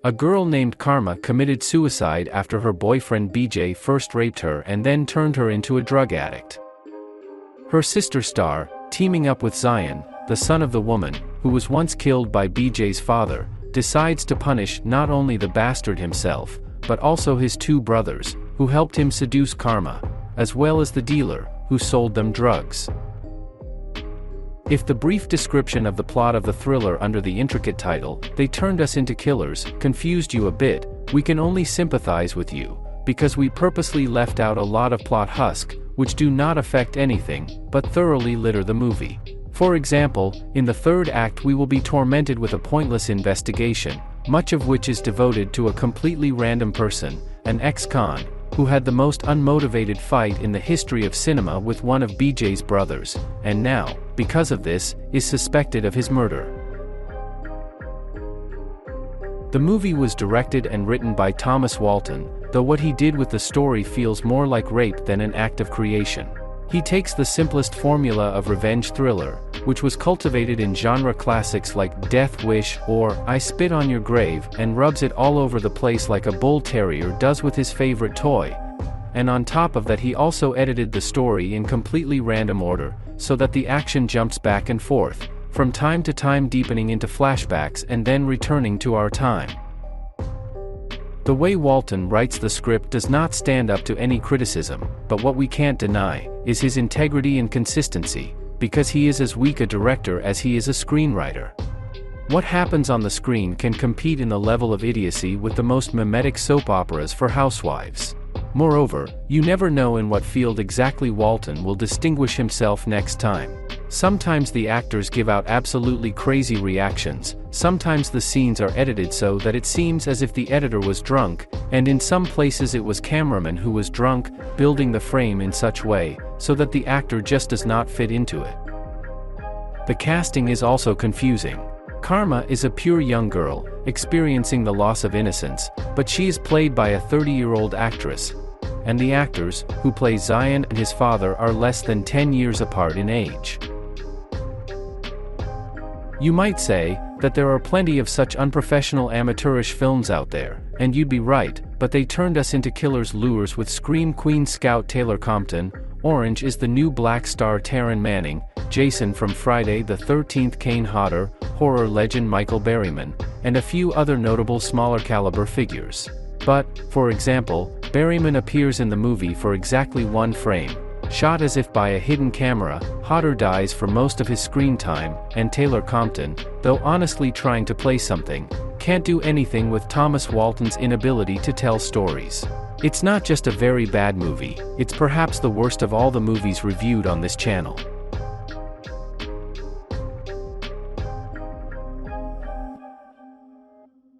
A girl named Karma committed suicide after her boyfriend BJ first raped her and then turned her into a drug addict. Her sister Star, teaming up with Zion, the son of the woman, who was once killed by BJ's father, decides to punish not only the bastard himself, but also his two brothers, who helped him seduce Karma, as well as the dealer, who sold them drugs. If the brief description of the plot of the thriller under the intricate title, "They Turned Us Into Killers," confused you a bit, we can only sympathize with you, because we purposely left out a lot of plot husk, which do not affect anything, but thoroughly litter the movie. For example, in the third act we will be tormented with a pointless investigation, much of which is devoted to a completely random person, an ex-con, who had the most unmotivated fight in the history of cinema with one of BJ's brothers, and now, because of this, is suspected of his murder. The movie was directed and written by Thomas Walton, though what he did with the story feels more like rape than an act of creation. He takes the simplest formula of revenge thriller, which was cultivated in genre classics like Death Wish or I Spit on Your Grave, and rubs it all over the place like a bull terrier does with his favorite toy. And on top of that he also edited the story in completely random order, so that the action jumps back and forth, from time to time deepening into flashbacks and then returning to our time. The way Walton writes the script does not stand up to any criticism, but what we can't deny is his integrity and consistency, because he is as weak a director as he is a screenwriter. What happens on the screen can compete in the level of idiocy with the most mimetic soap operas for housewives. Moreover, you never know in what field exactly Walton will distinguish himself next time. Sometimes the actors give out absolutely crazy reactions, sometimes the scenes are edited so that it seems as if the editor was drunk, and in some places it was cameraman who was drunk, building the frame in such way, so that the actor just does not fit into it. The casting is also confusing. Karma is a pure young girl, experiencing the loss of innocence, but she is played by a 30-year-old actress, and the actors, who play Zion and his father, are less than 10 years apart in age. You might say that there are plenty of such unprofessional amateurish films out there, and you'd be right, but They Turned Us Into Killers lures with Scream Queen Scout Taylor-Compton, Orange is the New Black star Taryn Manning, Jason from Friday the 13th Kane Hodder, horror legend Michael Berryman, and a few other notable smaller caliber figures. But, for example, Berryman appears in the movie for exactly one frame, shot as if by a hidden camera. Hodder dies for most of his screen time, and Taylor-Compton, though honestly trying to play something, can't do anything with Thomas Walton's inability to tell stories. It's not just a very bad movie, it's perhaps the worst of all the movies reviewed on this channel.